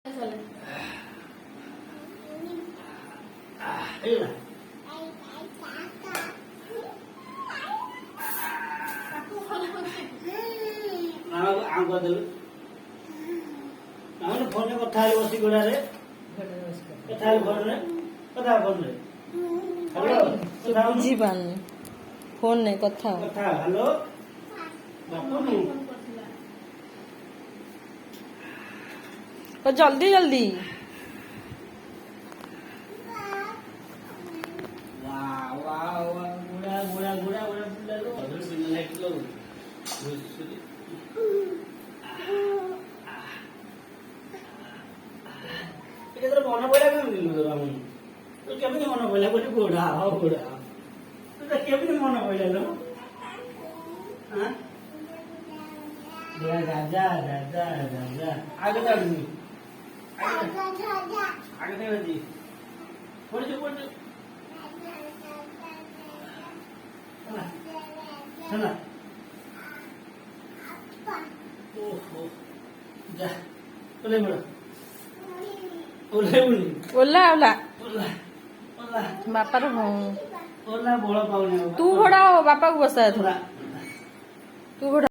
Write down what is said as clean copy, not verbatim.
phone कथा बस गोड़े कथा फोन कथा फोन बुझीपारनी फोन नहीं कथा कथा हेलो जल्दी जल्दी मन पड़ा केमी मन पड़ा बोली गोड़ा गोड़ा केमी मन पड़ा लो राजा राजा राजा आगे आगे आगे पड़ चला ओहो जा बोले बड़ा ओला ओला ओला ओला ओला बापा रो ओला बोला पाऊने तू घोड़ा बापा को बसाया था तू घोड़ा